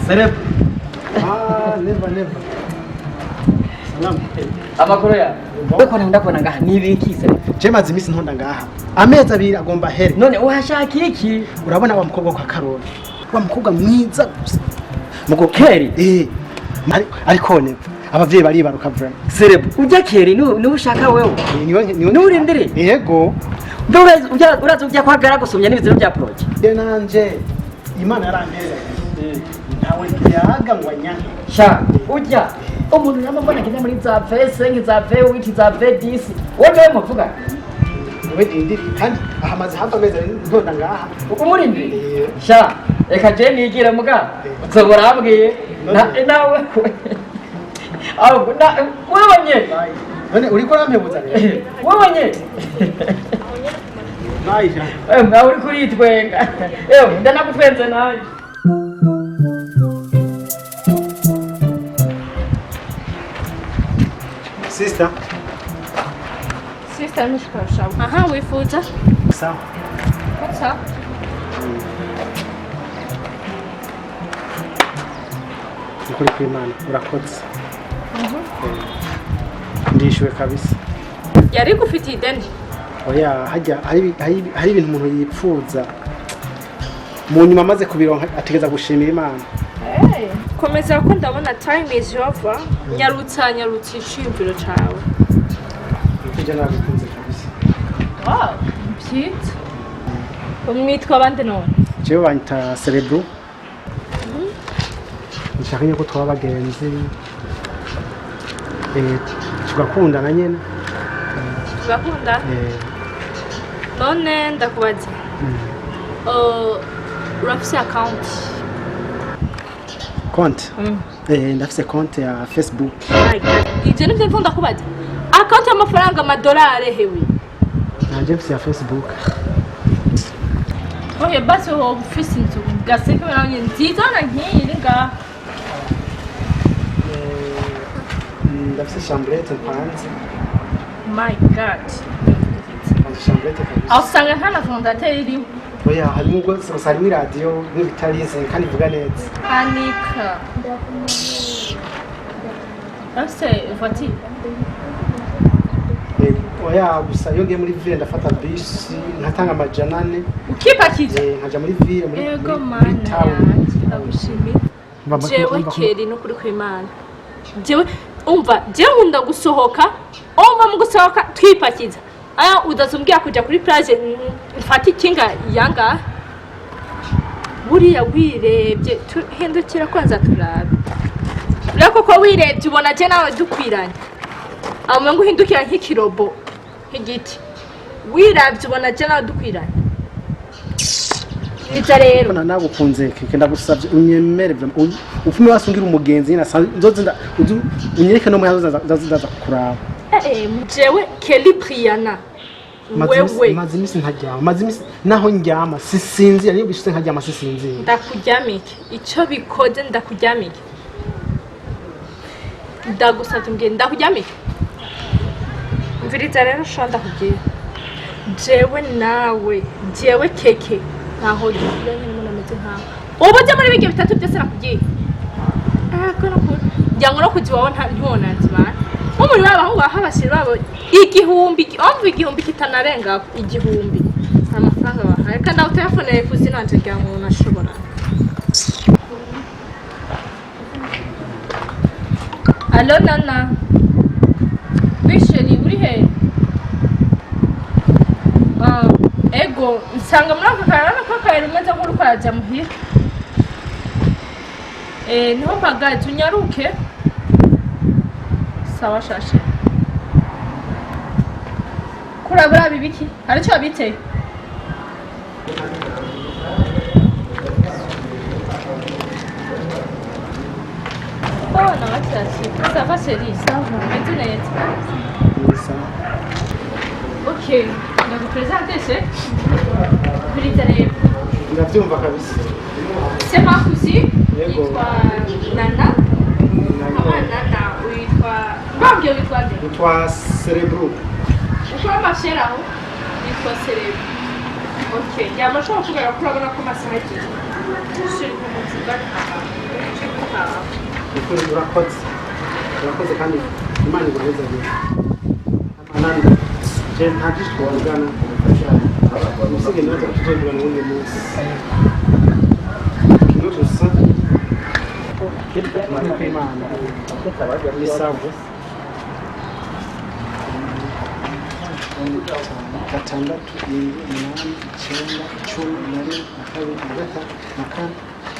Serep. Never. Salam. Amakuru ya. Ndakona ngaha nibiki Serep. Je mazi imisi ntonda ngaha. Amezi abiri agomba here. None uhashaka iki? Urabona wa mukobwa kwa Karoli. Wa mukobwa mwiza gusa. Mugokeri? Ariko ne. Abavyeyi bari baruka vraiment. Serep, ujya keri ni ushaka wewe. Ni urindire. Yego. Uraza ujya kwagara gusomya n'ibiziro bya project. Nanje Imana yarambere. Nawe yaga ngwanya. Sha, ujya umuntu yamubona kine muri za vese nkiza ve witi za ve disi. Wowe muvuga. Wewe ndiri kandi ahamaze hafa meza ntonda ngaha. Umurindire. Sha, reka je nigire muga. Uzobora abwiye. Nawe. Aho wewe nye. None uriko rampebuza rero. Wewe nye. Naija. Nawe uri kuritwenga. Ndanakutwenze nawe. Sister. Sister mishkasha. Aha, wifuza. Sawa. Sawa. Nikuri kw'Imana urakoze. Ndishuwe kabisa. Yari gufitiye ideni. Oya hajya hari ibintu umuntu yipfuza. Mu nyuma amaze kubironka ategeza gushimira Imana. Komeza ko ndabona time is over. Nyarutsa ishimviro cawe. Kujya nabikunze kabisa. Wow, pit. Umwitwa bande none? Jewe banyita Cerebro. Nshaka yuko twaba bagenzi. Tugakundana nyene. Tugakunda? None ndakubaza. Urafise account? Konti? Ndafise konti ya Facebook. Ije nivyo mfunda kubaza. Account y'amafaranga amadolari hewe. Nanje mfise ya Facebook. Oye basi ho ufise inzu gaseke nanye nziza na nkiri nga. Ndafise chambrette mpanze. My god. Chambrette kabisa. Ausanga hana fondateur iri. Oya harimo ubwo harimo radio n'ibitarize kandi vuga neza. Anika. Ase vati. Oya gusa iyo ngiye muri ville ndafata bus nkatanga amajana 4. Ukipakiza? Nkaja muri ville muri town. Ndagushimiye. Jewe keri no kuri kw'Imana. Jewe umva jewe nkunda gusohoka. Umva mu gusohoka twipakiza. Aya udazumbya kuja kuri plage mfata ikinga yanga. Buriya wirebye hindukira kwanza turabe. Urako ko wirebye ubona je nawe dukwiranye. Amwe ngo hindukira nk'ikirobo nk'igiti. Wiravye ubona je nawe dukwiranye. Ita rero nagukunze keke ndagusavye unyemere ufume wasungira umugenzi nyina nzozinda unyereke no muyazo ndaza kukuraba. Jewe Kelly Priana. Wewe mazimisi ntajyama mazimisi naho njyama sisinzi ariyo bishitse nkajyama sisinzi. Ndakuryamike ico bikoze ndakuryamike. Ndagusavye mbye ndakuryamike. Mviriza rero shonda kugira. Jewe nawe jewe keke ntaho dufuranye n'umuntu ameze nkawe. Ubu je muri bige bitatu byose nakugiye. Kono ko jango no kujiwaho ntibona nzibana. Muri babo habashira babo igihumbi kitanarenga igihumbi. Amafaranga bahaye kandi aho telefone kuzi nanje rya muntu ashobora. Allo nana. Bisheri uri he? Ego nsanga muri aka karana kakaira umeze nk'uko yaje muhira. Niho pagaje unyaruke. Sawa shashe. Kurabura bibiki? Aricyo abiteye? Non, ça va chérie, ça va. Maintenant, ok, donc vous présentez c'est Britannique. Ndavyumva kabisa. C'est ma cousine. Yitwa Nana. Nana uitwa. Mbambye uitwa nde? Uitwa Cerebro. Uko mashera aho? Yitwa Cerebro. Okay, yamashobora kuvuga ko urabona ko amasaha agiye. Shiri ku muziga. ukuri urakoze kandi imana igomeza neza amanani je ntagish kuwangana musige neza kutondwa n'undi munsi kino gusa kitwa kwimana ni sawa gatandatu umunani icyenda icumi na rimwe na kabiri na gatatu na kane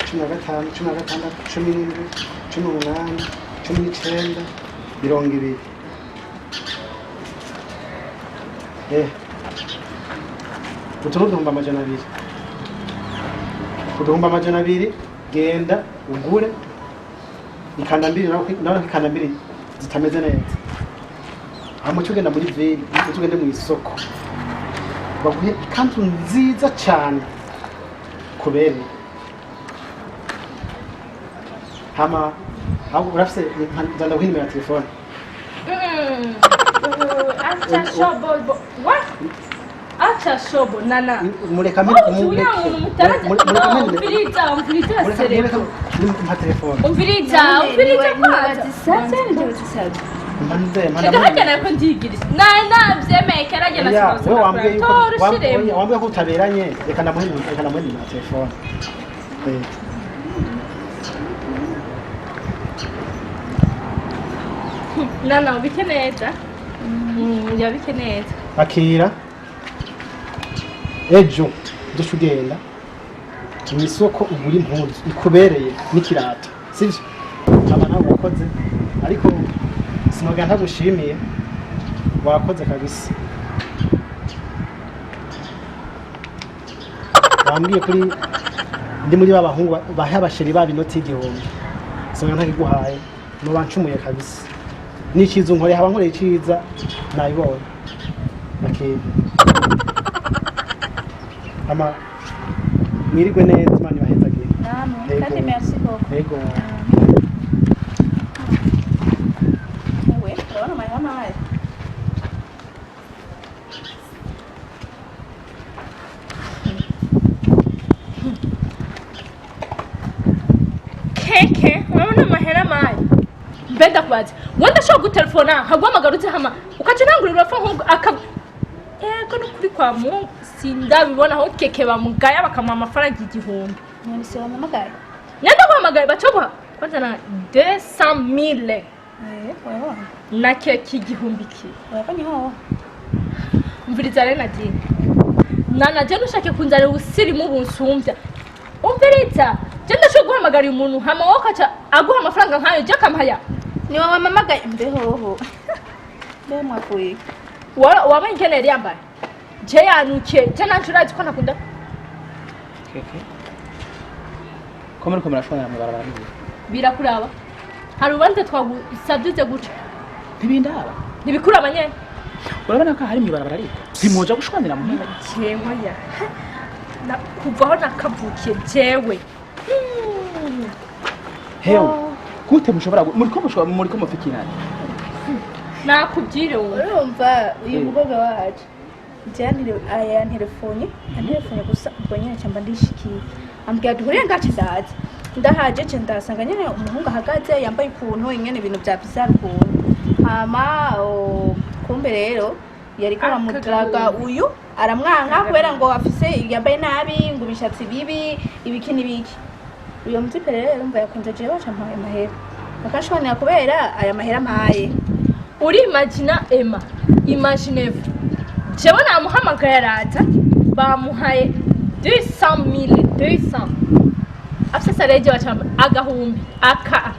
cumi na gatanu cumi na gatandatu cumi n'indwi cumi n'umunani cumi n'icyenda 20 uturuhumba amajana abiri genda ugure ikanda mbiri nawe ikanda mbiri zitameze neza hama ugenda muri veri ugende mu isoko baguhe ikanzu nziza cyane kubere hama urafise nzanda guha nimero ya telefone acha shobo nana mureka umviriza kwanza sasa ndio tusaje Ndahajya nako ndigiriza. Navyemeye karajya nasibaza. Wewe wambwiye ko utaberanye reka namuhe na telefone. Nana ubike neza. Yabike neza. Akira. Ejo dushugenda. Mu isoko ugura impuzu ikubereye n'ikirata. Sivyo? Aba nawe wakoze ariko sinoga ntagushimiye wakoze kabisa bambwiye kuri ndi muri babahungu bahe abasheri babinoti igihumbi sinoga ntagiguhaye no bancumuye kabisa n'ikizo nkore haba nkore iciza nayibonye okay ama mwirigwe neza mani bahezagiye namwe kandi merci beaucoup yego keke urabona amahera mayi mbenda kubaza wenda ashobora gutelefona hagwamagarutse hama ukaca nangurira fa nko yego no kuri kwa mu sindabibona aho keke bamugaya bakamuha amafaranga igihumbi Nonese wamamagaye? Nenda guhamagaye bacoba kwanza na 200,000 Wewe. na keke igihumbi ki Wabonye ho? Mviriza rero nadine nana je nushake kunzana ubusirimu bunsumbya umviriza je ndashobora guhamagara umuntu hama wokaca aguha amafaranga nkayo je kampaya Ni wamamagaye mbeho. Mbe mwakuye. waba inkeneri yambaye je yanuke je nanshurazi ko nakunda keke ko muri ko murashobora mu barabara nibi birakuraba hari ubande twagusabye guca ntibindaba ntibikura abanye urabona ko hari mu barabara ariko bimoja gushwanira mu mpera jewe ya na kuvaho nakavukiye jewe hewe gute mushobora muri ko mufikirana nakubyire wowe Urumva uyu mukobwa wacu. Janire aya telefone gusa ubwo nyine cyamba ndishikiye. Ambwiye duhure ngacu ndahaje cyo ndasanga nyine umuhungu ahagaze yambaye ikuntu ingene ibintu bya bizarre ukuntu. Hama kumbe rero yari ko bamudraga uyu aramwanka kubera ngo afise yambaye nabi ngo bishatsi bibi ibiki nibiki. Uyo mutipe rero umva yakunze je baca mpaye mahera. Bakashwanira kubera aya mahera mpaye. uri imagina Emma imaginez-vous jewe namuhamagaye araza bamuhaye 200,000 afise sareje bacamba agahumbi aka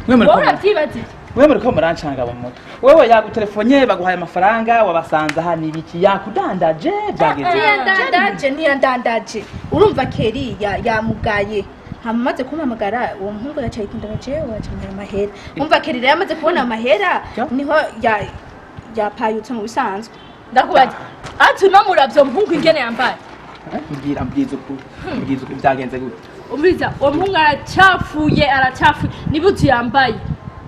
bora byibazi wewe muri ko murancanga mu mutwe wewe yagutelefone baguhaye amafaranga wabasanza hani ibiki yakudandaje byageze ntiyandandaje urumva keri yamugaye hamaze kumpamagara uwo muhungu yacaye kindara jewe wacamara amahera umva keri rero yamaze kubona amahera niho yapayutse mu bisanzwe ndakubaza ati namuravyo muhungu ingene yambaye mbwiza uko byagenze gute umbiza uwo muhungu aracafuye nibuzi yambaye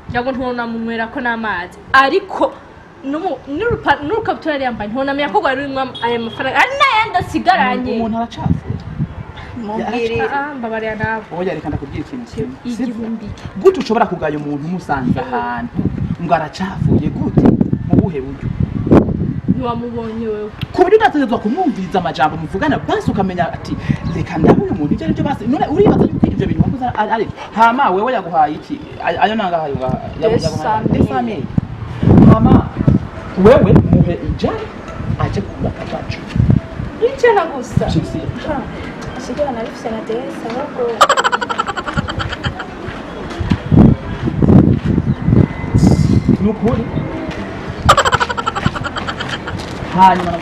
njago ntubona munwera ko n'amazi ariko n'urukabutura yari yambaye ntunamenya ko rwari rurimo aya mafaranga ari n'ayandi asigaranye umuntu aracafuye mbabarira nawe oya reka ndakubwira ikintu kimwe igihumbi gute ushobora kugaya umuntu umusanze ahantu ngo aracafuye gute mu buhe buryo ntiwamubonye wewe ku buryo udategerezwa kumwumviriza amajambo muvugana basi ukamenya ati reka ndabe uyu muntu ibyo ari byo basi none uribaza yuko ibyo bintu wakoze ari hama wewe yaguhaye iki ayo nangahaye yaguhaye hama wewe muhe ijana aje kugura akabacu ijana gusa asigaye narifise na desa ahubwo ni ukuri hanyuma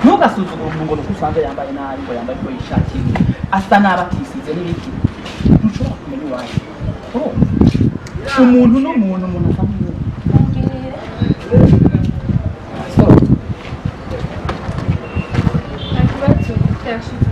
ntugasuzugure umuntu ngo nuko usanga yambaye nabi ngo yambaye ko yishakiye asa nabi atisize n'ibiki ntushobora kumenya uwawe umuntu n'umuntu umuntu asa nk'umuntu nta kibazo cyashize